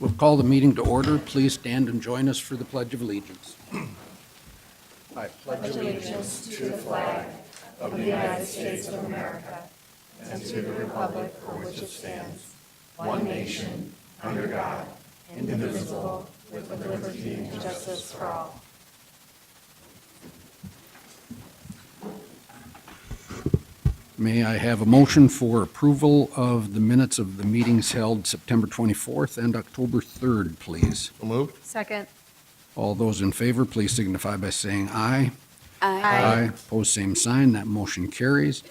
We'll call the meeting to order. Please stand and join us for the Pledge of Allegiance. I pledge allegiance to the flag of the United States of America and to the republic for which it stands, one nation, under God, indivisible, with liberty and justice for all. May I have a motion for approval of the minutes of the meetings held September 24th and October 3rd, please? So moved. Second. All those in favor, please signify by saying aye. Aye. Opposed, same sign. That motion carries.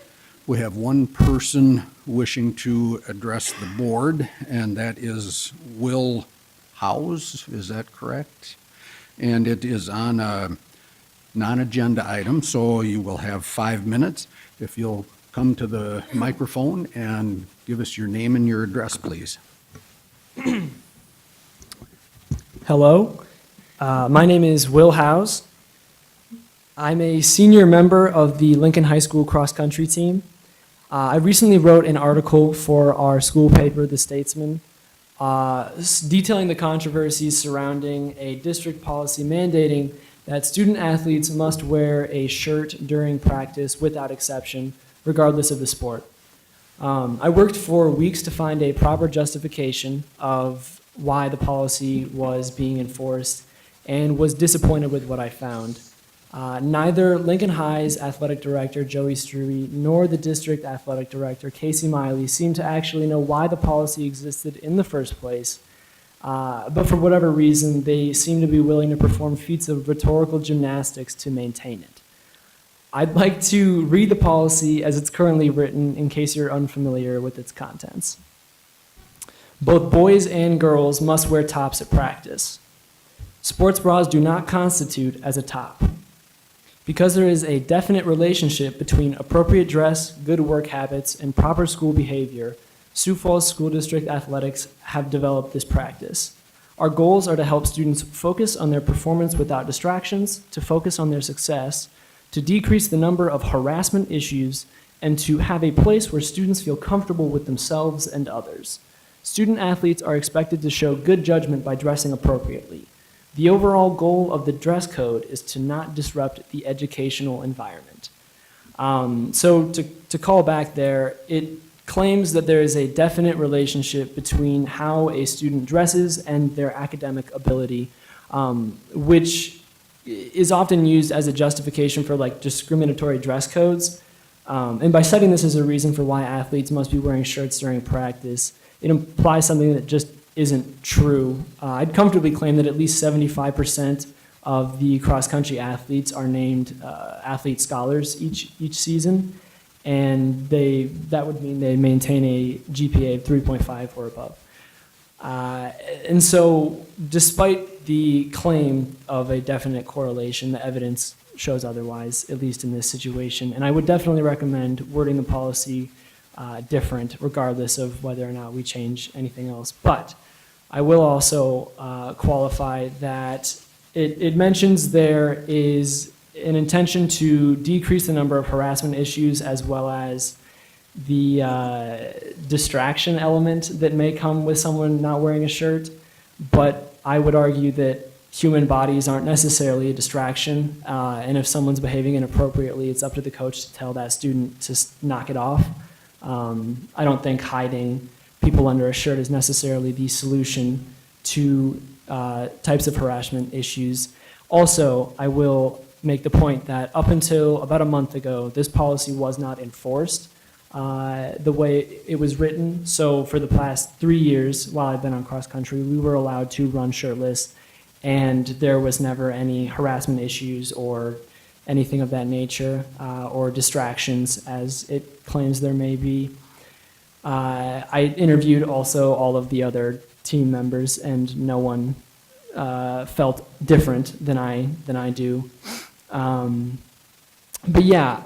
We have one person wishing to address the board, and that is Will Howes. Is that correct? And it is on a non-agenda item, so you will have 5 minutes. If you'll come to the microphone and give us your name and your address, please. Hello, my name is Will Howes. I'm a senior member of the Lincoln High School cross-country team. I recently wrote an article for our school paper, The Statesman, detailing the controversies surrounding a district policy mandating that student athletes must wear a shirt during practice without exception, regardless of the sport. I worked for weeks to find a proper justification of why the policy was being enforced and was disappointed with what I found. Neither Lincoln High's athletic director, Joey Struve, nor the district athletic director, Casey Miley, seemed to actually know why the policy existed in the first place. But for whatever reason, they seem to be willing to perform feats of rhetorical gymnastics to maintain it. I'd like to read the policy as it's currently written in case you're unfamiliar with its contents. Both boys and girls must wear tops at practice. Sports bras do not constitute as a top. Because there is a definite relationship between appropriate dress, good work habits, and proper school behavior, Sioux Falls School District Athletics have developed this practice. Our goals are to help students focus on their performance without distractions, to focus on their success, to decrease the number of harassment issues, and to have a place where students feel comfortable with themselves and others. Student athletes are expected to show good judgment by dressing appropriately. The overall goal of the dress code is to not disrupt the educational environment. So to call back there, it claims that there is a definite relationship between how a student dresses and their academic ability, which is often used as a justification for like discriminatory dress codes. And by citing this as a reason for why athletes must be wearing shirts during practice, it implies something that just isn't true. I'd comfortably claim that at least 75% of the cross-country athletes are named athlete scholars each season, and that would mean they maintain a GPA of 3.5 or above. And so, despite the claim of a definite correlation, the evidence shows otherwise, at least in this situation. And I would definitely recommend wording the policy different, regardless of whether or not we change anything else. But I will also qualify that it mentions there is an intention to decrease the number of harassment issues as well as the distraction element that may come with someone not wearing a shirt. But I would argue that human bodies aren't necessarily a distraction, and if someone's behaving inappropriately, it's up to the coach to tell that student to knock it off. I don't think hiding people under a shirt is necessarily the solution to types of harassment issues. Also, I will make the point that up until about a month ago, this policy was not enforced the way it was written. So for the past 3 years, while I've been on cross country, we were allowed to run shirtless, and there was never any harassment issues or anything of that nature, or distractions as it claims there may be. I interviewed also all of the other team members, and no one felt different than I do. But yeah,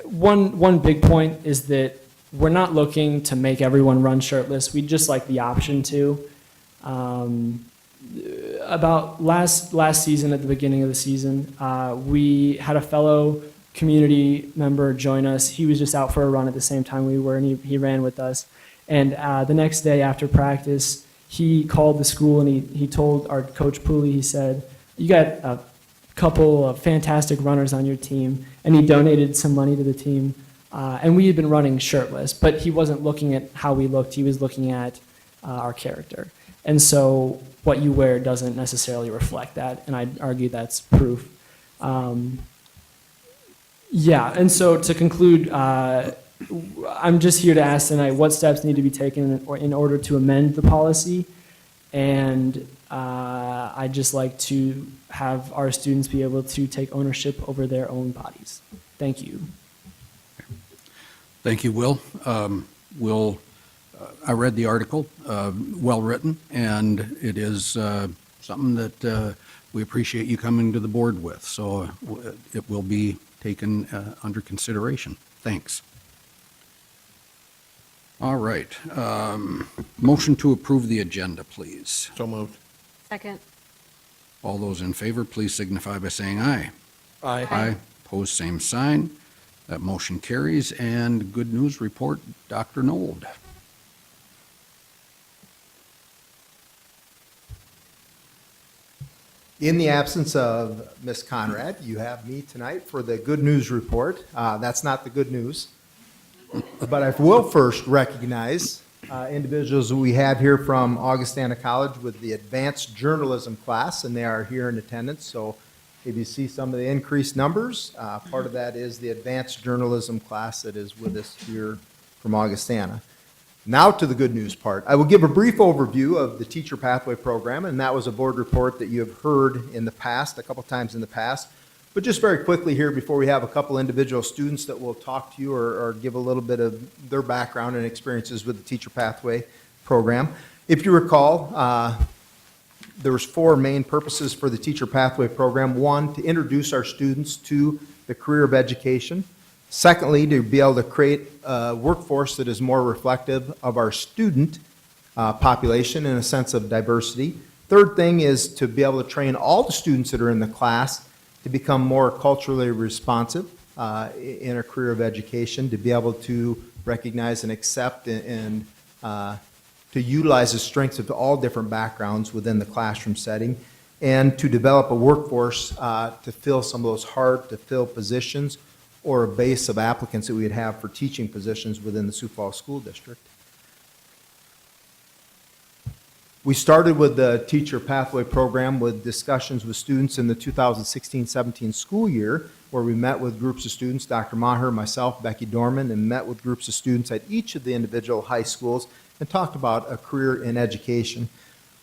one big point is that we're not looking to make everyone run shirtless. We'd just like the option to. About last season, at the beginning of the season, we had a fellow community member join us. He was just out for a run at the same time we were, and he ran with us. And the next day after practice, he called the school and he told our coach Pooley, he said, you got a couple of fantastic runners on your team, and he donated some money to the team. And we had been running shirtless, but he wasn't looking at how we looked, he was looking at our character. And so what you wear doesn't necessarily reflect that, and I'd argue that's proof. Yeah, and so to conclude, I'm just here to ask tonight what steps need to be taken in order to amend the policy, and I'd just like to have our students be able to take ownership over their own bodies. Thank you. Thank you, Will. I read the article, well written, and it is something that we appreciate you coming to the board with. So it will be taken under consideration. Thanks. All right. Motion to approve the agenda, please. So moved. Second. All those in favor, please signify by saying aye. Aye. Aye. Opposed, same sign. That motion carries. And good news report, Dr. Nold. In the absence of Ms. Conrad, you have me tonight for the good news report. That's not the good news. But I will first recognize individuals we have here from Augustana College with the advanced journalism class, and they are here in attendance. So if you see some of the increased numbers, part of that is the advanced journalism class that is with us here from Augustana. Now to the good news part. I will give a brief overview of the Teacher Pathway Program, and that was a board report that you have heard in the past, a couple times in the past. But just very quickly here, before we have a couple individual students that will talk to you or give a little bit of their background and experiences with the Teacher Pathway Program. If you recall, there was 4 main purposes for the Teacher Pathway Program. 1, to introduce our students to the career of education. Secondly, to be able to create a workforce that is more reflective of our student population in a sense of diversity. Third thing is to be able to train all the students that are in the class to become more culturally responsive in a career of education, to be able to recognize and accept and to utilize the strengths of all different backgrounds within the classroom setting, and to develop a workforce to fill some of those hard-to-fill positions or a base of applicants that we would have for teaching positions within the Sioux Falls School District. We started with the Teacher Pathway Program with discussions with students in the 2016-17 school year, where we met with groups of students, Dr. Maher, myself, Becky Dorman, and met with groups of students at each of the individual high schools and talked about a career in education.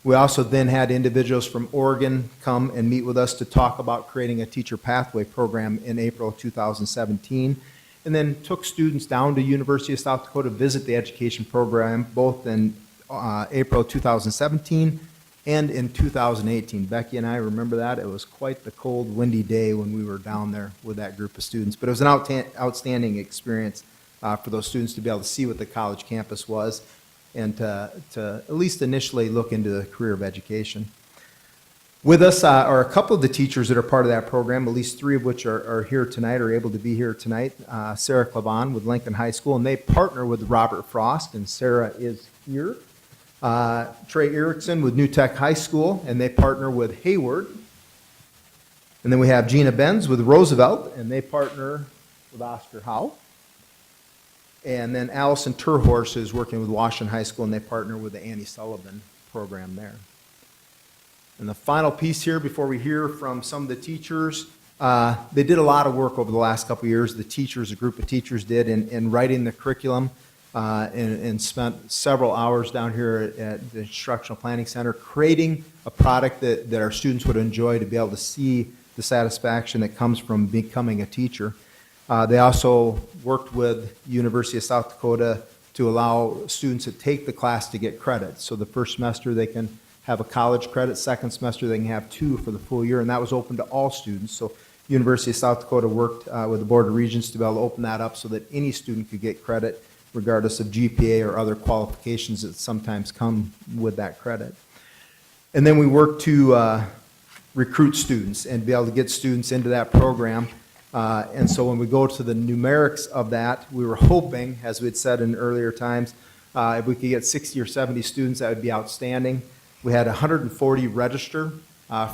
We also then had individuals from Oregon come and meet with us to talk about creating a Teacher Pathway Program in April of 2017, and then took students down to University of South Dakota to visit the education program, both in April 2017 and in 2018. Becky and I remember that. It was quite the cold, windy day when we were down there with that group of students. But it was an outstanding experience for those students to be able to see what the college campus was and to at least initially look into the career of education. With us are a couple of the teachers that are part of that program, at least 3 of which are here tonight, or able to be here tonight. Sarah Clavan with Lincoln High School, and they partner with Robert Frost, and Sarah is here. Trey Erickson with New Tech High School, and they partner with Hayward. And then we have Gina Benz with Roosevelt, and they partner with Oscar Howe. And then Allison Turhorse is working with Washington High School, and they partner with the Annie Sullivan program there. And the final piece here, before we hear from some of the teachers, they did a lot of work over the last couple of years. The teachers, a group of teachers did, in writing the curriculum, and spent several hours down here at the Instructional Planning Center creating a product that our students would enjoy, to be able to see the satisfaction that comes from becoming a teacher. They also worked with University of South Dakota to allow students to take the class to get credit. So the first semester they can have a college credit, second semester they can have 2 for the full year, and that was open to all students. So University of South Dakota worked with the Board of Regents to be able to open that up so that any student could get credit regardless of GPA or other qualifications that sometimes come with that credit. And then we worked to recruit students and be able to get students into that program. And so when we go to the numerics of that, we were hoping, as we had said in earlier times, If we could get 60 or 70 students, that would be outstanding. We had 140 register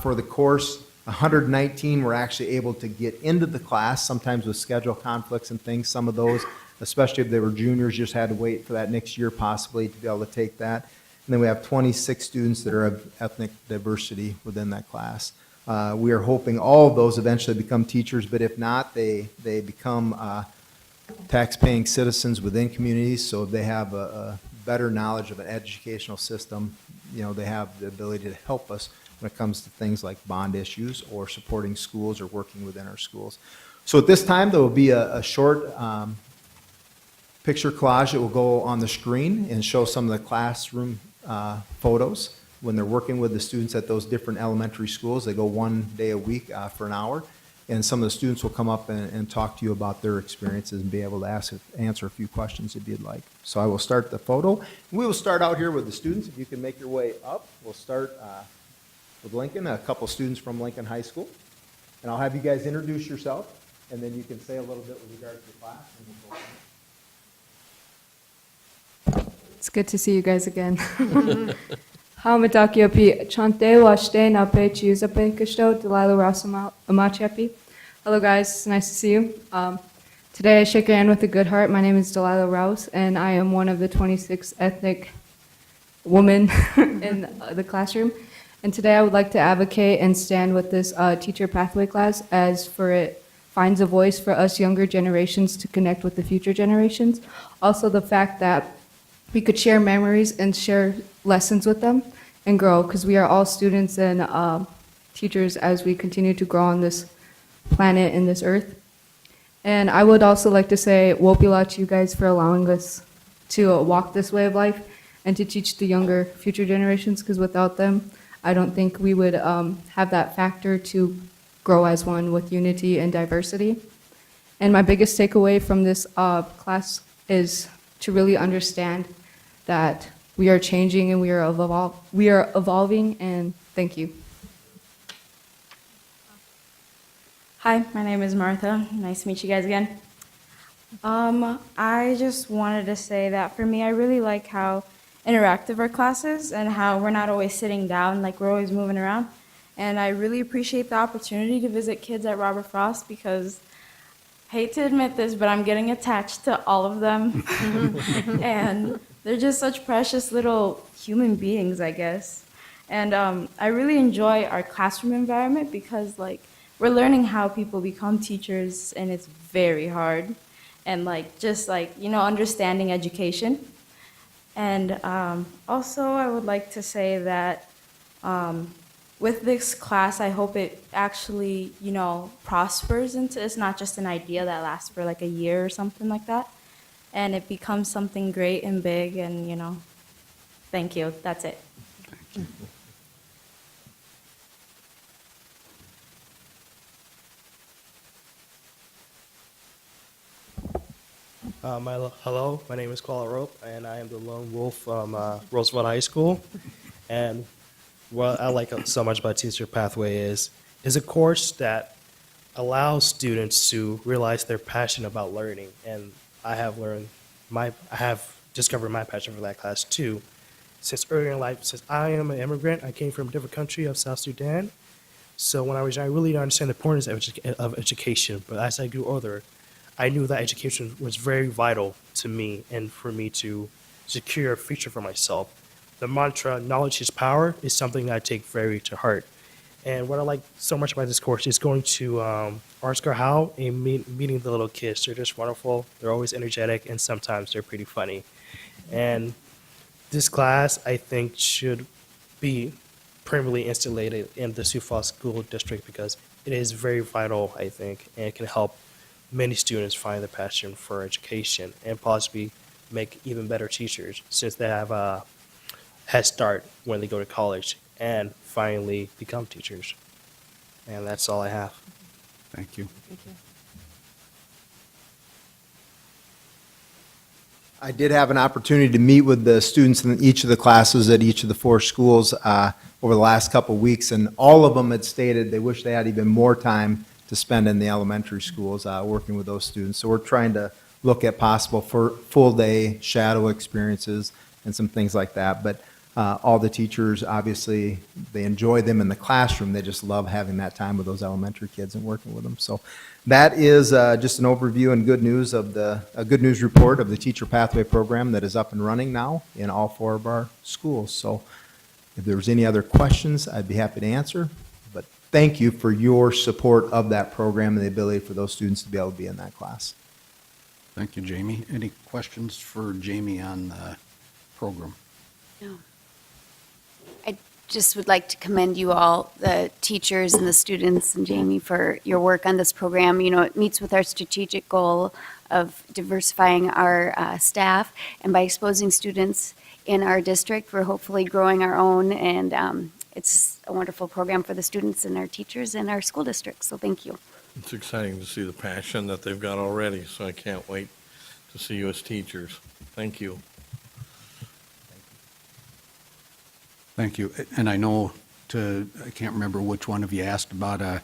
for the course. 119 were actually able to get into the class, sometimes with schedule conflicts and things. Some of those, especially if they were juniors, just had to wait for that next year possibly to be able to take that. And then we have 26 students that are of ethnic diversity within that class. We are hoping all of those eventually become teachers, but if not, they become tax-paying citizens within communities, so they have a better knowledge of an educational system. They have the ability to help us when it comes to things like bond issues or supporting schools or working within our schools. So at this time, there will be a short picture collage that will go on the screen and show some of the classroom photos when they're working with the students at those different elementary schools. They go one day a week for an hour, and some of the students will come up and talk to you about their experiences and be able to answer a few questions if you'd like. So I will start the photo. We will start out here with the students. If you can make your way up, we'll start with Lincoln, a couple students from Lincoln High School. And I'll have you guys introduce yourself, and then you can say a little bit with regard to the class, and we'll go from there. It's good to see you guys again. Hamatakiapi chante washte na pe chiusape kishto Delilah Rasama Amachapi. Hello guys, it's nice to see you. Today I shake your hand with a good heart. My name is Delilah Rouse, and I am one of the 26 ethnic women in the classroom. And today I would like to advocate and stand with this teacher pathway class as for it finds a voice for us younger generations to connect with the future generations. Also the fact that we could share memories and share lessons with them and grow, because we are all students and teachers as we continue to grow on this planet and this earth. And I would also like to say wopila to you guys for allowing us to walk this way of life and to teach the younger future generations, because without them, I don't think we would have that factor to grow as one with unity and diversity. And my biggest takeaway from this class is to really understand that we are changing and we are evolving, and thank you. Hi, my name is Martha. Nice to meet you guys again. I just wanted to say that for me, I really like how interactive our class is and how we're not always sitting down, like we're always moving around. And I really appreciate the opportunity to visit kids at Robert Frost, because I hate to admit this, but I'm getting attached to all of them. And they're just such precious little human beings, I guess. And I really enjoy our classroom environment because we're learning how people become teachers, and it's very hard. And understanding education. And also I would like to say that with this class, I hope it actually, prospers into, it's not just an idea that lasts for like a year or something like that. And it becomes something great and big, and, thank you. That's it. Thank you. Hello, my name is Koala Rope, and I am the lone wolf from Roosevelt High School. And what I like so much about Teacher Pathway is a course that allows students to realize their passion about learning. And I have discovered my passion for that class too. Since earlier in life, since I am an immigrant, I came from a different country of South Sudan. So when I was young, I really didn't understand the importance of education. But as I grew older, I knew that education was very vital to me and for me to secure a future for myself. The mantra, knowledge is power, is something that I take very to heart. And what I like so much about this course is going to Art School How and meeting the little kids. They're just wonderful. They're always energetic, and sometimes they're pretty funny. And this class, I think, should be permanently installated in the Sioux Falls School District because it is very vital, I think, and it can help many students find their passion for education and possibly make even better teachers since they have a head start when they go to college and finally become teachers. And that's all I have. Thank you. I did have an opportunity to meet with the students in each of the classes at each of the 4 schools over the last couple of weeks, and all of them had stated they wish they had even more time to spend in the elementary schools working with those students. So we're trying to look at possible for full-day shadow experiences and some things like that. But all the teachers, obviously, they enjoy them in the classroom. They just love having that time with those elementary kids and working with them. So that is just an overview and good news of a good news report of the Teacher Pathway Program that is up and running now in all 4 of our schools. So if there's any other questions, I'd be happy to answer. But thank you for your support of that program and the ability for those students to be able to be in that class. Thank you, Jamie. Any questions for Jamie on the program? No. I just would like to commend you all, the teachers and the students and Jamie, for your work on this program. You know, it meets with our strategic goal of diversifying our staff, and by exposing students in our district, we're hopefully growing our own, and it's a wonderful program for the students and our teachers and our school district, so thank you. It's exciting to see the passion that they've got already, so I can't wait to see you as teachers. Thank you. Thank you. And I know I can't remember which one of you asked about a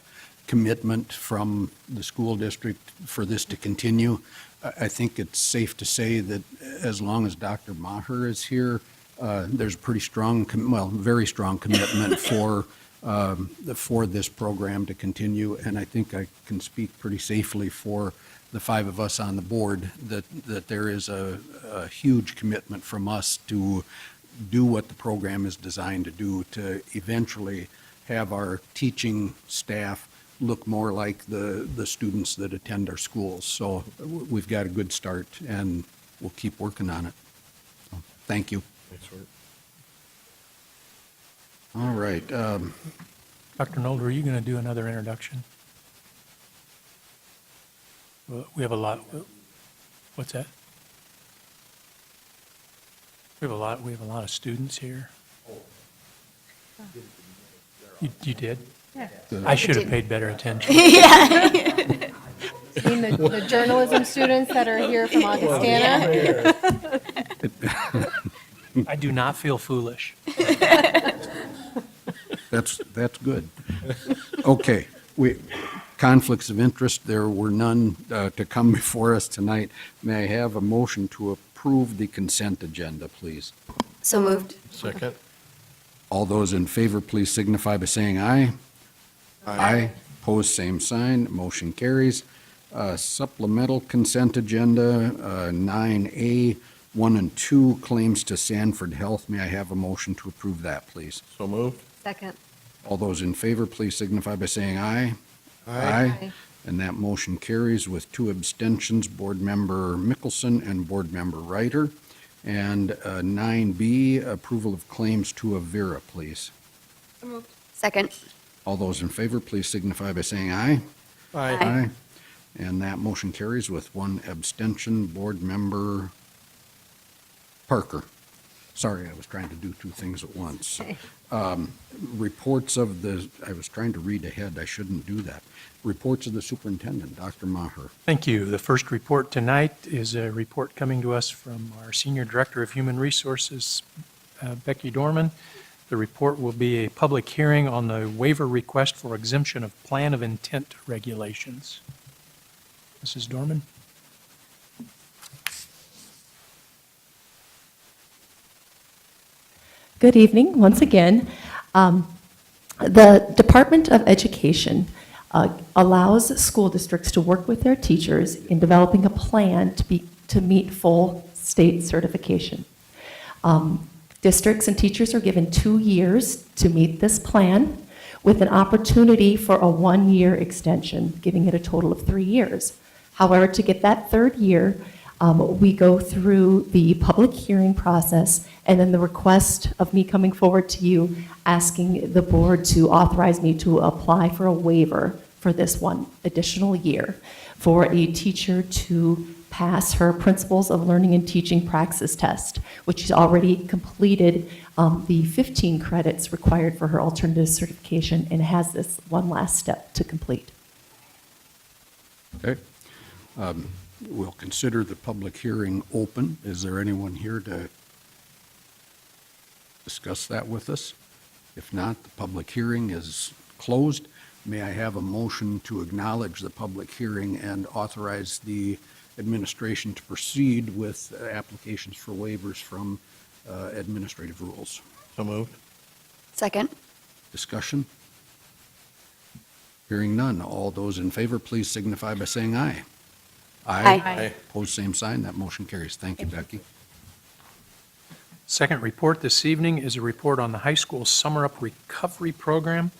commitment from the school district for this to continue. I think it's safe to say that as long as Dr. Maher is here, there's a pretty strong, very strong commitment for this program to continue. And I think I can speak pretty safely for the 5 of us on the board that there is a huge commitment from us to do what the program is designed to do, to eventually have our teaching staff look more like the students that attend our schools. So we've got a good start, and we'll keep working on it. So, thank you. Thanks, Art. All right. Dr. Nolder, are you going to do another introduction? Well, we have a lot. What's that? We have a lot of students here. You did? Yeah. I should have paid better attention. Yeah. You mean the journalism students that are here from Augustana? I do not feel foolish. That's good. Okay, conflicts of interest, there were none to come before us tonight. May I have a motion to approve the consent agenda, please? So moved. Second? All those in favor, please signify by saying aye. Aye. Opposed, same sign. Motion carries. Supplemental consent agenda, 9A, 1 and 2, claims to Sanford Health. May I have a motion to approve that, please? So moved? Second. All those in favor, please signify by saying aye. Aye. And that motion carries with 2 abstentions, Board Member Mickelson and Board Member Ryder. And 9B, approval of claims to Avera, please. Second. All those in favor, please signify by saying aye. Aye. And that motion carries with 1 abstention, Board Member Parker. Sorry, I was trying to do 2 things at once. Reports of I was trying to read ahead, I shouldn't do that. Reports of the superintendent, Dr. Maher. Thank you. The first report tonight is a report coming to us from our Senior Director of Human Resources, Becky Dorman. The report will be a public hearing on the waiver request for exemption of plan of intent regulations. Mrs. Dorman? Good evening, once again. The Department of Education allows school districts to work with their teachers in developing a plan to meet full state certification. Districts and teachers are given 2 years to meet this plan, with an opportunity for a 1-year extension, giving it a total of 3 years. However, to get that 3rd year, we go through the public hearing process and then the request of me coming forward to you asking the board to authorize me to apply for a waiver for this 1 additional year for a teacher to pass her Principles of Learning and Teaching Praxis test, which she's already completed the 15 credits required for her alternative certification and has this 1 last step to complete. Okay. We'll consider the public hearing open. Is there anyone here to discuss that with us? If not, the public hearing is closed. May I have a motion to acknowledge the public hearing and authorize the administration to proceed with applications for waivers from administrative rules. So moved. Second. Discussion? Hearing none. All those in favor, please signify by saying aye. Aye. Aye. Opposed, same sign. That motion carries. Thank you, Becky. Second report this evening is a report on the high school Summer Up Recovery Program.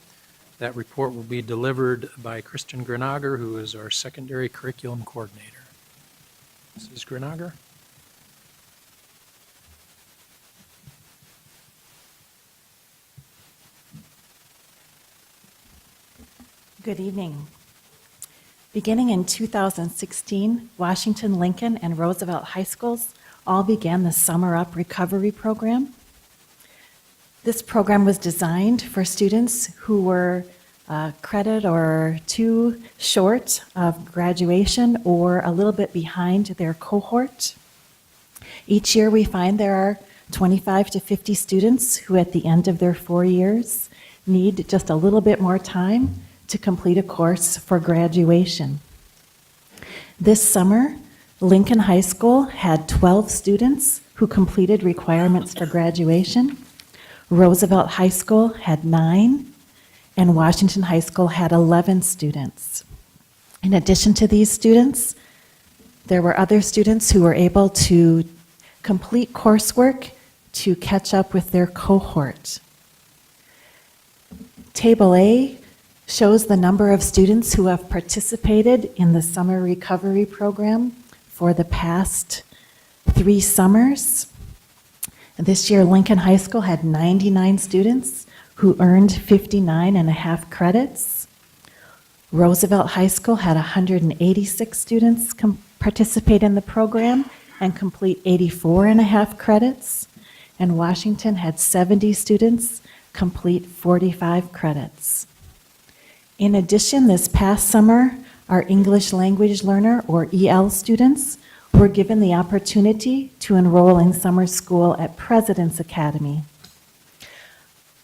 That report will be delivered by Kristen Grenager, who is our secondary curriculum coordinator. Mrs. Grenager? Good evening. Beginning in 2016, Washington, Lincoln, and Roosevelt high schools all began the Summer Up Recovery Program. This program was designed for students who were a credit or two short of graduation or a little bit behind their cohort. Each year we find there are 25 to 50 students who at the end of their 4 years need just a little bit more time to complete a course for graduation. This summer, Lincoln High School had 12 students who completed requirements for graduation. Roosevelt High School had 9, and Washington High School had 11 students. In addition to these students, there were other students who were able to complete coursework to catch up with their cohort. Table A shows the number of students who have participated in the summer recovery program for the past 3 summers. This year, Lincoln High School had 99 students who earned 59.5 credits. Roosevelt High School had 186 students participate in the program and complete 84.5 credits. And Washington had 70 students complete 45 credits. In addition, this past summer, our English language learner, or EL students, were given the opportunity to enroll in summer school at President's Academy.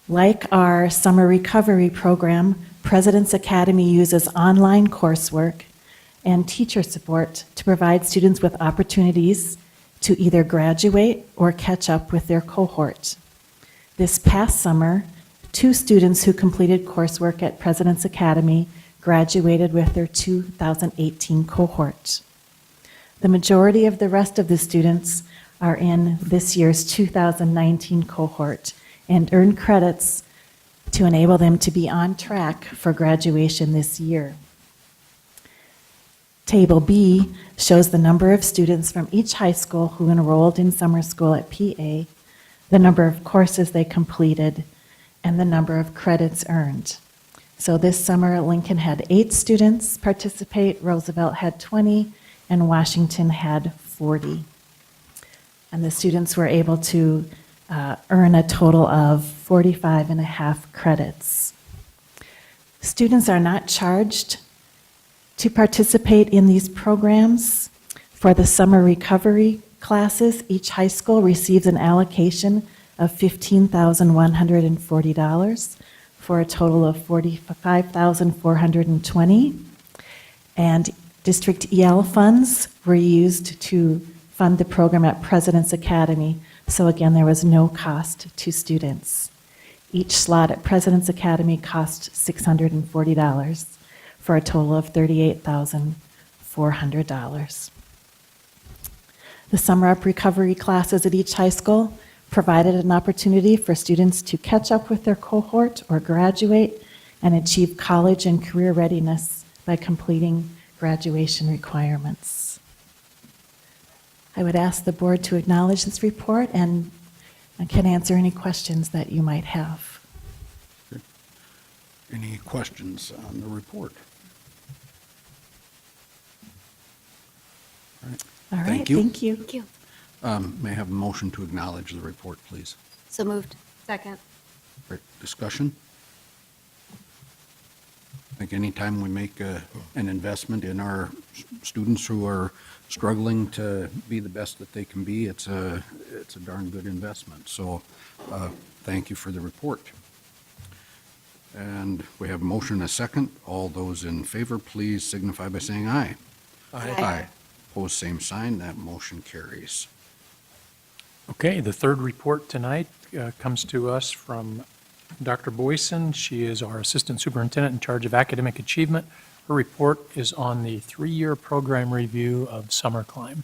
Like our summer recovery program, President's Academy uses online coursework and teacher support to provide students with opportunities to either graduate or catch up with their cohort. This past summer, 2 students who completed coursework at President's Academy graduated with their 2018 cohort. The majority of the rest of the students are in this year's 2019 cohort and earn credits to enable them to be on track for graduation this year. Table B shows the number of students from each high school who enrolled in summer school at PA, the number of courses they completed, and the number of credits earned. So this summer, Lincoln had 8 students participate, Roosevelt had 20, and Washington had 40. And the students were able to earn a total of 45.5 credits. Students are not charged to participate in these programs. For the summer recovery classes, each high school receives an allocation of $15,140 for a total of $45,420. And district EL funds were used to fund the program at President's Academy. So again, there was no cost to students. Each slot at President's Academy cost $640 for a total of $38,400. The Summer Up Recovery classes at each high school provided an opportunity for students to catch up with their cohort or graduate and achieve college and career readiness by completing graduation requirements. I would ask the board to acknowledge this report and can answer any questions that you might have. Any questions on the report? All right. All right, Thank you. thank you. Thank you. May I have a motion to acknowledge the report, please? So moved. Second. Great. Discussion? I think anytime we make an investment in our students who are struggling to be the best that they can be, it's a darn good investment. So thank you for the report. And we have a motion and a second. All those in favor, please signify by saying aye. Aye. Opposed, same sign. That motion carries. Okay, the third report tonight comes to us from Dr. Boyson. She is our Assistant Superintendent in charge of academic achievement. Her report is on the 3-year program review of Summer Climb.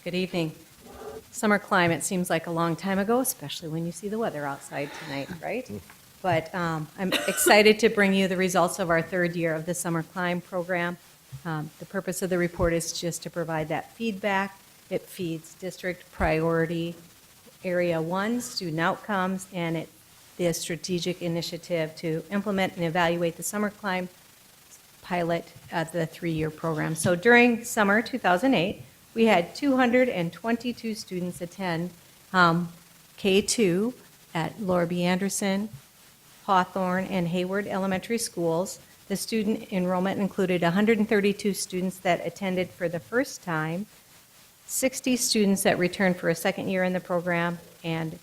Good evening. Summer climb, it seems like a long time ago, especially when you see the weather outside tonight, right? But I'm excited to bring you the results of our 3rd year of the Summer Climb program. The purpose of the report is just to provide that feedback. It feeds district priority, area 1, student outcomes, and the strategic initiative to implement and evaluate the Summer Climb pilot of the 3-year program. So during summer 2008, we had 222 students attend K-2 at Laura B. Anderson, Hawthorne, and Hayward Elementary Schools. The student enrollment included 132 students that attended for the first time, 60 students that returned for a second year in the program, and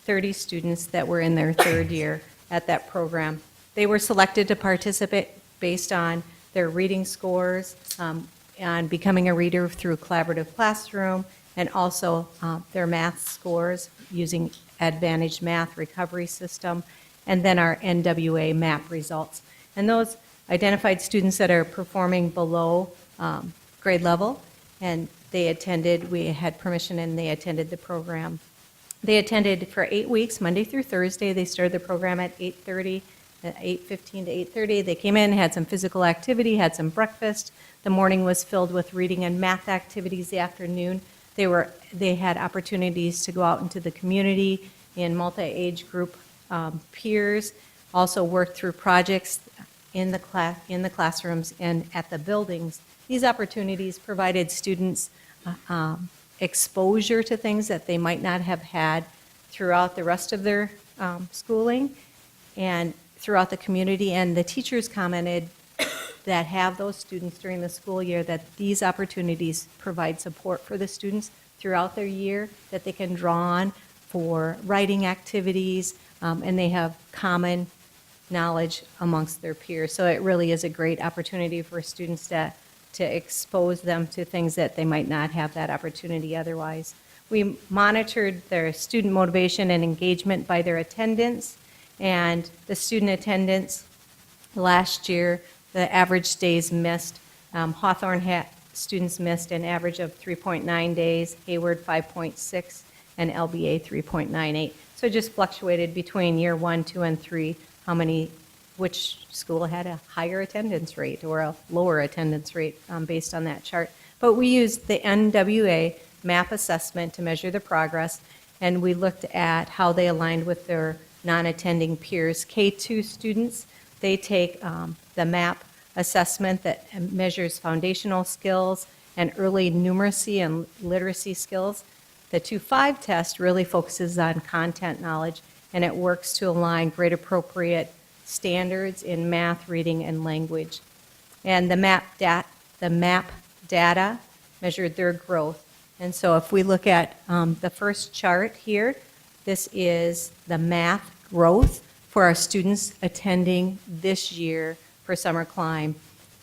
30 students that were in their 3rd year at that program. They were selected to participate based on their reading scores, on becoming a reader through collaborative classroom, and also their math scores using Advantage Math Recovery System, and then our NWA MAP results. And those identified students that are performing below grade level, and we had permission and they attended the program. They attended for 8 weeks, Monday through Thursday. They started the program at 8:30, 8:15 to 8:30. They came in, had some physical activity, had some breakfast. The morning was filled with reading and math activities. The afternoon, they had opportunities to go out into the community in multi-age group peers, also worked through projects in the classrooms and at the buildings. These opportunities provided students exposure to things that they might not have had throughout the rest of their schooling and throughout the community. And the teachers commented that have those students during the school year that these opportunities provide support for the students throughout their year, that they can draw on for writing activities, and they have common knowledge amongst their peers. So it really is a great opportunity for students to expose them to things that they might not have that opportunity otherwise. We monitored their student motivation and engagement by their attendance, and the student attendance last year, the average days missed, Hawthorne students missed an average of 3.9 days, Hayward 5.6, and LBA 3.98. So it just fluctuated between year 1, 2, and 3, which school had a higher attendance rate or a lower attendance rate based on that chart. But we used the NWA MAP assessment to measure the progress, and we looked at how they aligned with their non-attending peers. K-2 students, they take the MAP assessment that measures foundational skills and early numeracy and literacy skills. The 2-5 test really focuses on content knowledge, and it works to align grade appropriate standards in math, reading, and language. And the MAP data measured their growth. And so if we look at the first chart here, this is the math growth for our students attending this year for Summer Climb.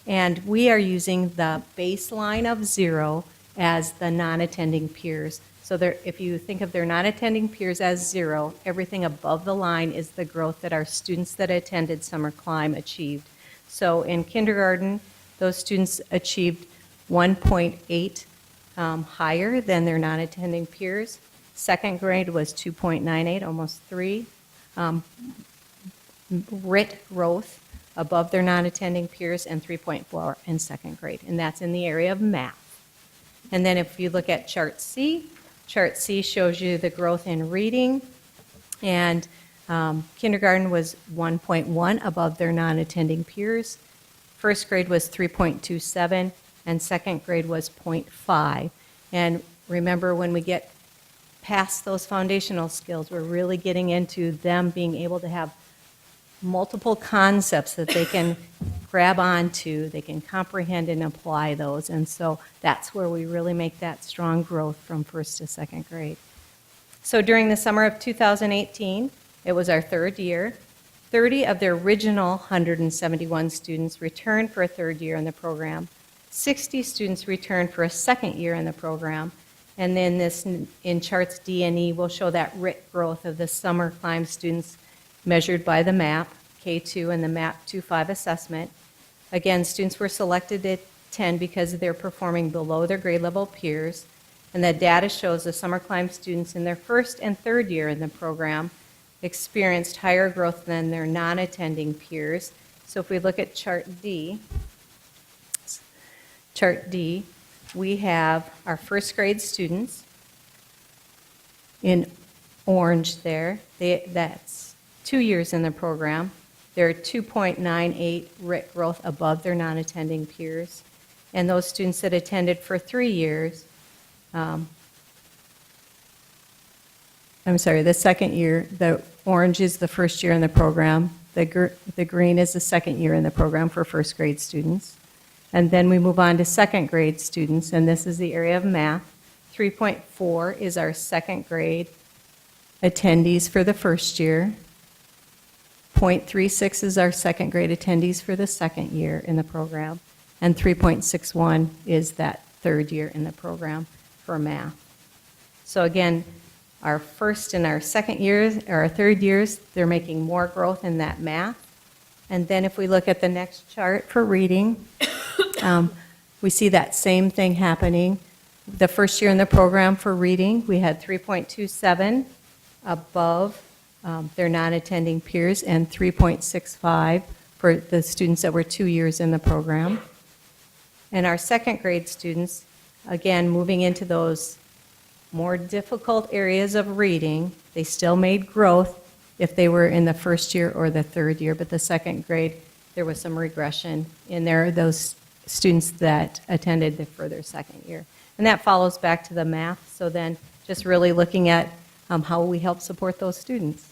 And we are using the baseline of 0 as the non-attending peers. So if you think of their non-attending peers as 0, everything above the line is the growth that our students that attended Summer Climb achieved. So in kindergarten, those students achieved 1.8 higher than their non-attending peers. Second grade was 2.98, almost 3. RIT growth above their non-attending peers, and 3.4 in second grade. And that's in the area of math. And then if you look at Chart C shows you the growth in reading, and kindergarten was 1.1 above their non-attending peers. First grade was 3.27, and second grade was 0.5. And remember, when we get past those foundational skills, we're really getting into them being able to have multiple concepts that they can grab onto, they can comprehend and apply those. And so that's where we really make that strong growth from first to second grade. So during the summer of 2018, it was our 3rd year. 30 of the original 171 students returned for a 3rd year in the program. 60 students returned for a second year in the program. And then this, in charts D and E, will show that RIT growth of the summer climb students measured by the MAP, K2, and the MAP 2.5 assessment. Again, students were selected at 10 because they're performing below their grade level peers. And the data shows the summer climb students in their first and third year in the program experienced higher growth than their non-attending peers. So if we look at chart D, we have our first grade students in orange there. That's 2 years in the program. They're 2.98 RIT growth above their non-attending peers. And those students that attended for 3 years, the second year, the orange is the first year in the program. The green is the second year in the program for first grade students. And then we move on to second grade students, and this is the area of math. 3.4 is our second grade attendees for the first year. 0.36 is our second grade attendees for the second year in the program. And 3.61 is that third year in the program for math. So again, our first and our second years, or our third years, they're making more growth in that math. And then if we look at the next chart for reading, we see that same thing happening. The first year in the program for reading, we had 3.27 above their non-attending peers and 3.65 for the students that were 2 years in the program. And our second grade students, again, moving into those more difficult areas of reading, they still made growth if they were in the first year or the third year, but the second grade, there was some regression in there, those students that attended for their second year. And that follows back to the math, so then just really looking at how we help support those students.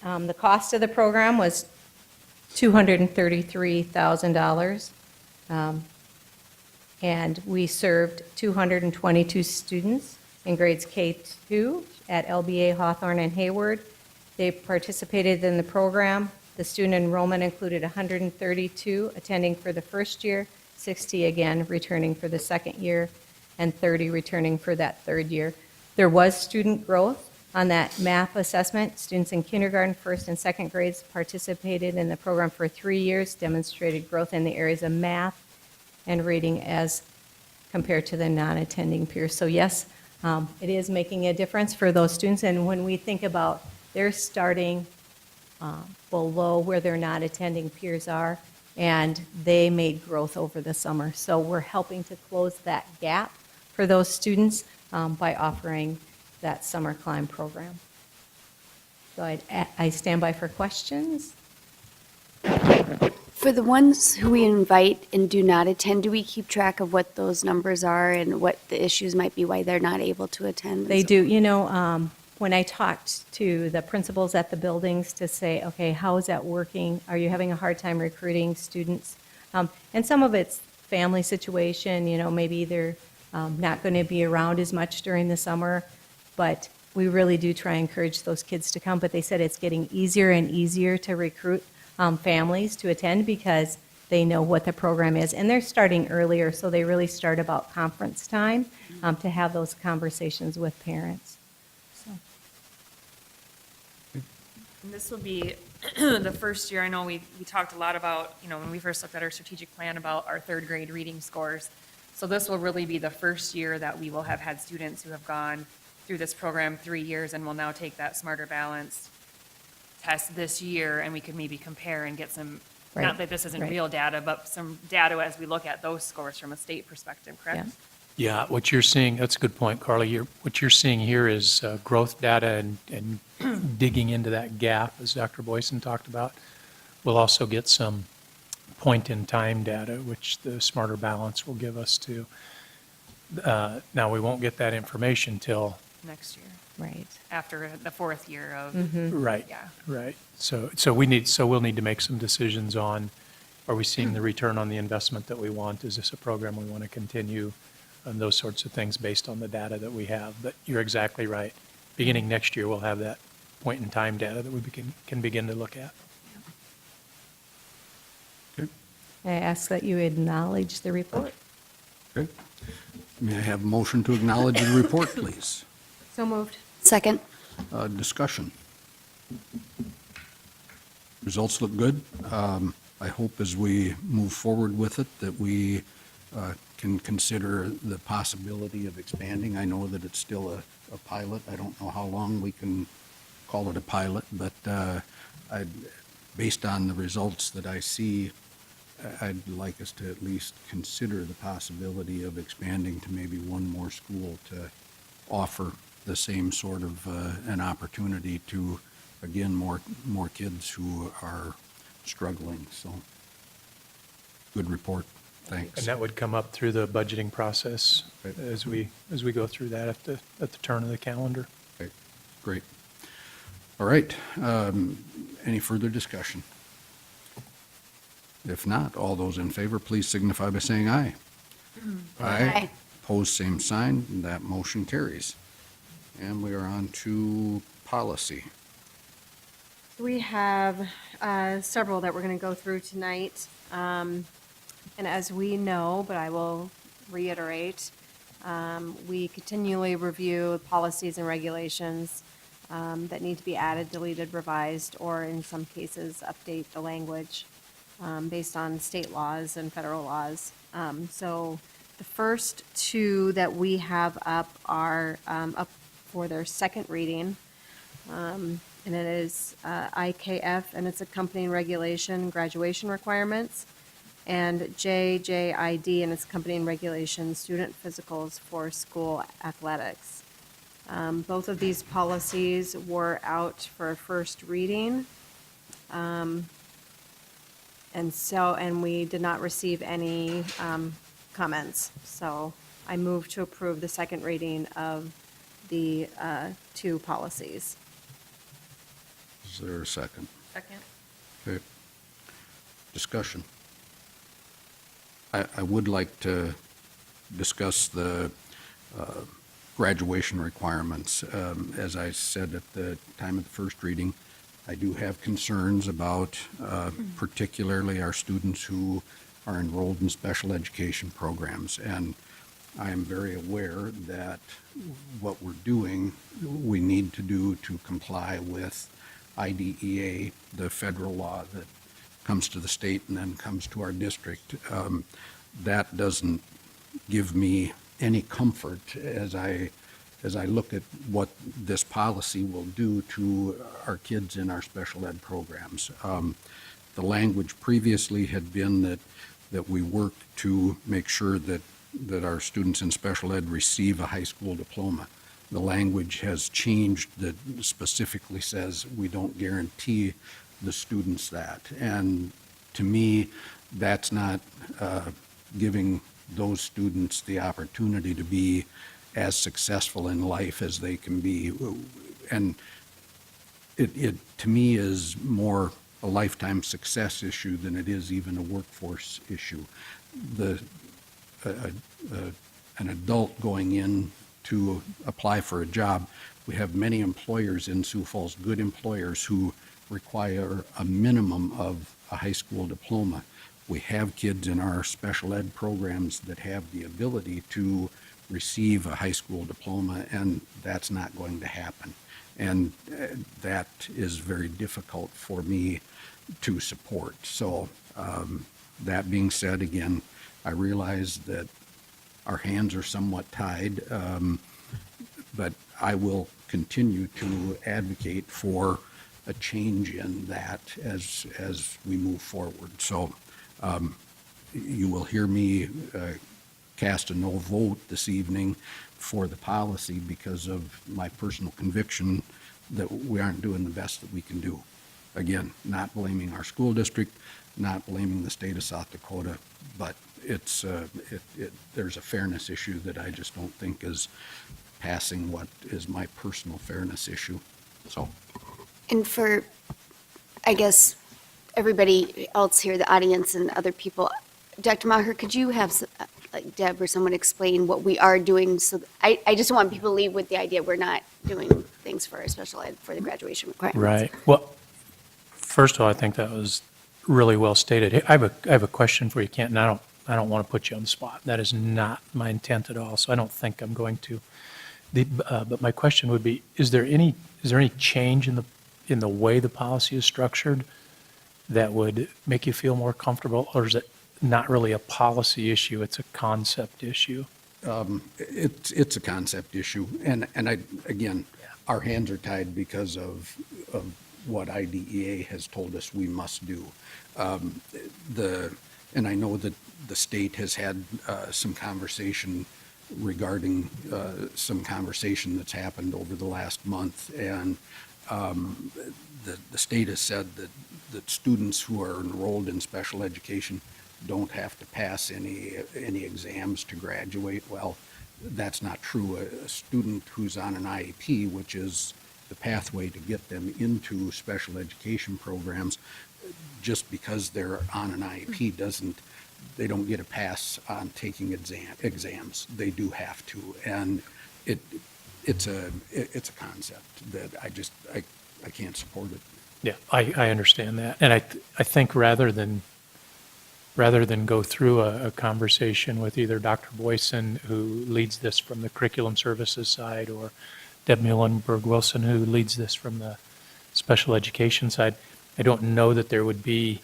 The cost of the program was $233,000. And we served 222 students in grades K2 at LBA, Hawthorne, and Hayward. They participated in the program. The student enrollment included 132 attending for the first year, 60 again returning for the second year, and 30 returning for that third year. There was student growth on that MAP assessment. Students in kindergarten, first, and second grades participated in the program for 3 years, demonstrated growth in the areas of math and reading as compared to the non-attending peers. So yes, it is making a difference for those students. And when we think about they're starting below where their non-attending peers are, and they made growth over the summer. So we're helping to close that gap for those students by offering that summer climb program. So I stand by for questions. For the ones who we invite and do not attend, do we keep track of what those numbers are and what the issues might be, why they're not able to attend? They do. You know, when I talked to the principals at the buildings to say, okay, how is that working? Are you having a hard time recruiting students? And some of it's family situation, you know, maybe they're not going to be around as much during the summer, but we really do try and encourage those kids to come. But they said it's getting easier and easier to recruit families to attend because they know what the program is. And they're starting earlier, so they really start about conference time to have those conversations with parents. So. And this will be the first year. I know we talked a lot about, you know, when we first looked at our strategic plan about our third grade reading scores. So this will really be the first year that we will have had students who have gone through this program 3 years and will now take that Smarter Balanced test this year, and we could maybe compare and get some, Right. not that this isn't Right. real data, but some data as we look at those scores from a state perspective, correct? Yeah, what you're seeing, that's a good point, Carly. What you're seeing here is growth data and digging into that gap, as Dr. Boyson talked about. We'll also get some point-in-time data, which the Smarter Balance will give us too. Now, we won't get that information till... Next year, Right. after the fourth year of, Right, yeah. right. So we'll need to make some decisions on, are we seeing the return on the investment that we want? Is this a program we want to continue? And those sorts of things based on the data that we have. But you're exactly right. Beginning next year, we'll have that point-in-time data that we can begin to look at. I ask that you acknowledge the report. Okay. May I have a motion to acknowledge the report, please? So moved. Second. Discussion. Results look good. I hope as we move forward with it that we can consider the possibility of expanding. I know that it's still a pilot. I don't know how long we can call it a pilot, but based on the results that I see, I'd like us to at least consider the possibility of expanding to maybe one more school to offer the same sort of an opportunity to, again, more kids who are struggling. So, good report. Thanks. And that would come up through the budgeting process Right. as we go through that at the turn of the calendar. Okay, great. All right, any further discussion? If not, all those in favor, please signify by saying aye. Aye. Opposed, same sign, and that motion carries. And we are on to policy. We have several that we're going to go through tonight. And as we know, but I will reiterate, we continually review policies and regulations that need to be added, deleted, revised, or in some cases, update the language based on state laws and federal laws. So the first two that we have up are up for their second reading. And it is IKF and its accompanying regulation, graduation requirements, and JJID and its accompanying regulation, student physicals for school athletics. Both of these policies were out for a first reading. And we did not receive any comments. So I move to approve the second reading of the two policies. Is there a second? Second. Okay. Discussion. I would like to discuss the graduation requirements. As I said at the time of the first reading, I do have concerns about particularly our students who are enrolled in special education programs. And I am very aware that what we're doing, we need to do to comply with IDEA, the federal law that comes to the state and then comes to our district. That doesn't give me any comfort as I look at what this policy will do to our kids in our special ed programs. The language previously had been that we work to make sure that our students in special ed receive a high school diploma. The language has changed that specifically says we don't guarantee the students that. And to me, that's not giving those students the opportunity to be as successful in life as they can be. And it to me is more a lifetime success issue than it is even a workforce issue. An adult going in to apply for a job, we have many employers in Sioux Falls, good employers who require a minimum of a high school diploma. We have kids in our special ed programs that have the ability to receive a high school diploma, and that's not going to happen. And that is very difficult for me to support. So that being said, again, I realize that our hands are somewhat tied, but I will continue to advocate for a change in that as we move forward. So you will hear me cast a no vote this evening for the policy because of my personal conviction that we aren't doing the best that we can do. Again, not blaming our school district, not blaming the state of South Dakota, but it's there's a fairness issue that I just don't think is passing what is my personal fairness issue. So. And for, I guess, everybody else here, the audience and other people, Dr. Maher, could you have like Deb or someone explain what we are doing? So I just don't want people to leave with the idea we're not doing things for our special ed for the graduation requirements. Right. Well, first of all, I think that was really well stated. Hey, I have a question for you, Kent, and I don't want to put you on the spot. That is not my intent at all, so I don't think I'm going to. But my question would be, is there any change in the way the policy is structured that would make you feel more comfortable, or is it not really a policy issue, it's a concept issue? It's a concept issue, and again, our hands are tied because of what IDEA has told us we must do. And I know that the state has had some conversation regarding some conversation that's happened over the last month, and the state has said that students who are enrolled in special education don't have to pass any exams to graduate. Well, that's not true. A student who's on an IEP, which is the pathway to get them into special education programs, just because they're on an IEP they don't get a pass on taking exams. They do have to, and it's a concept that I can't support it. Yeah, I understand that. And I think rather than go through a conversation with either Dr. Boyson, who leads this from the curriculum services side, or Deb Muhlenberg-Wilson, who leads this from the special education side, I don't know that there would be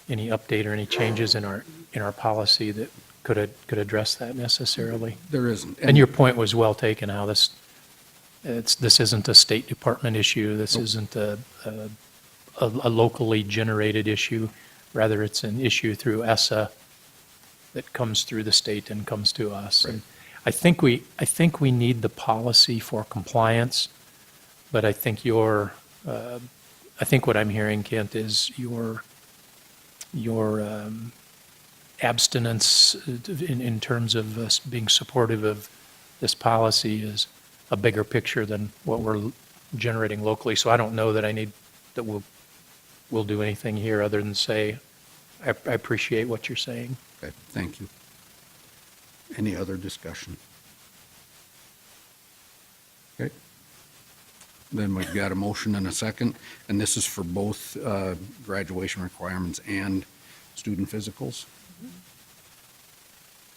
any update or any changes in our policy that could address that necessarily. There isn't. And your point was well taken, how this isn't a State Department issue. This isn't a locally generated issue. Rather, it's an issue through ESSA that comes through the state and comes to us. Right. And I think we need the policy for compliance, but I think I think what I'm hearing, Kent, is your abstinence in terms of us being supportive of this policy is a bigger picture than what we're generating locally. So I don't know that we'll do anything here other than say, I appreciate what you're saying. Okay, thank you. Any other discussion? Okay. Then we've got a motion and a second, and this is for both graduation requirements and student physicals.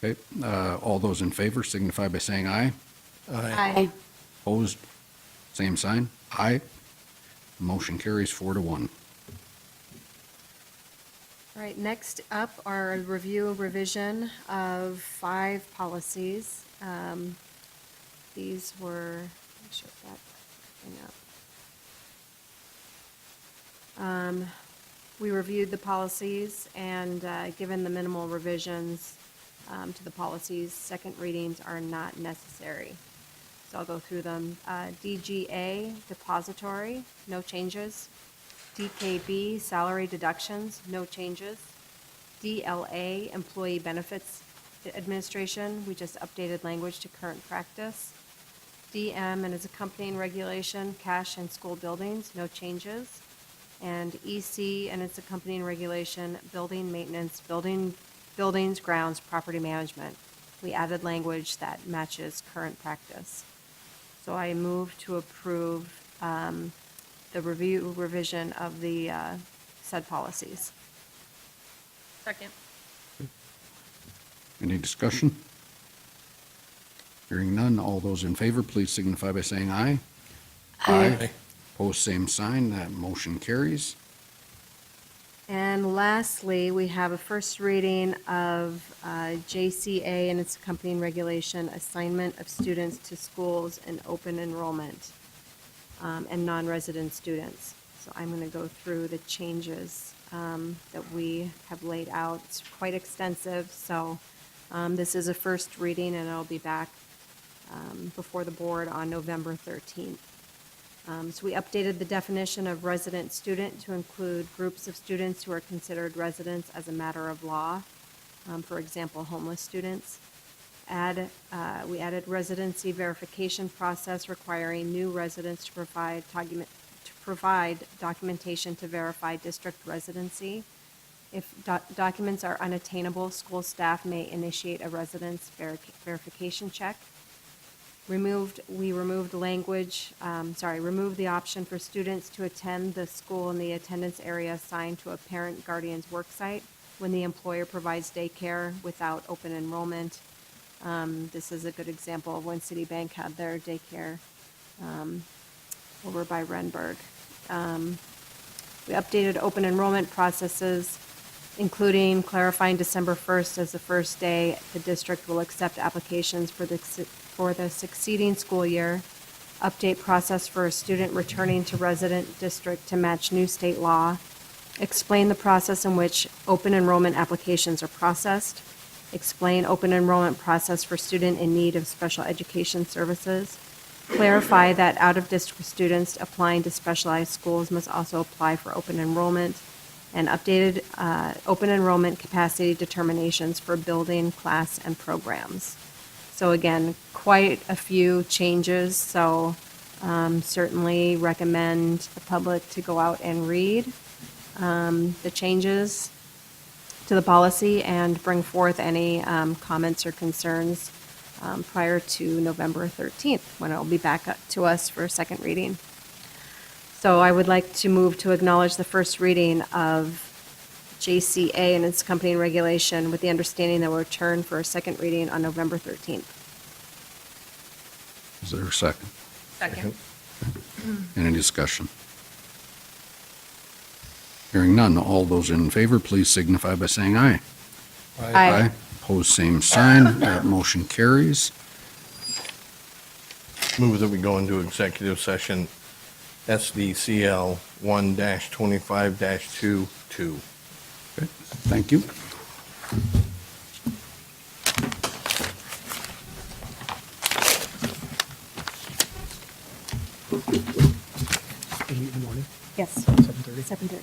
Okay, all those in favor signify by saying aye. Aye. Opposed, same sign. Aye. Motion carries 4-1. All right, next up are a revision of 5 policies. These were, let me shut that thing up. We reviewed the policies, and given the minimal revisions to the policies, second readings are not necessary. So I'll go through them. DGA, depository, no changes. DKB, salary deductions, no changes. DLA, employee benefits administration, we just updated language to current practice. DM and its accompanying regulation, cash and school buildings, no changes. And EC and its accompanying regulation, building maintenance, buildings, grounds, property management. We added language that matches current practice. So I move to approve the revision of the said policies. Second. Any discussion? Hearing none, all those in favor, please signify by saying aye. Aye. Opposed, same sign. That motion carries. And lastly, we have a first reading of JCA and its accompanying regulation, assignment of students to schools in open enrollment and non-resident students. So I'm going to go through the changes that we have laid out. It's quite extensive, so this is a first reading, and it'll be back before the board on November 13th. So we updated the definition of resident student to include groups of students who are considered residents as a matter of law, for example, homeless students. We added residency verification process requiring new residents to provide documentation to verify district residency. If documents are unattainable, school staff may initiate a residence verification check. We removed language, removed the option for students to attend the school in the attendance area assigned to a parent guardian's work site when the employer provides daycare without open enrollment. This is a good example of when Citibank had their daycare over by Renberg. We updated open enrollment processes, including clarifying December 1st as the first day the district will accept applications for the succeeding school year, update process for a student returning to resident district to match new state law, explain the process in which open enrollment applications are processed, explain open enrollment process for student in need of special education services, clarify that out-of-district students applying to specialized schools must also apply for open enrollment, and updated open enrollment capacity determinations for building, class, and programs. So again, quite a few changes, so certainly recommend the public to go out and read the changes to the policy and bring forth any comments or concerns prior to November 13th, when it will be back up to us for a second reading. So I would like to move to acknowledge the first reading of JCA and its accompanying regulation with the understanding that we'll return for a second reading on November 13th. Is there a second? Second. Any discussion? Hearing none, all those in favor, please signify by saying aye. Aye. Opposed, same sign. That motion carries. Move that we go into executive session SDCL 1-25-22. Okay, thank you. Yes. 7:30. 7:30.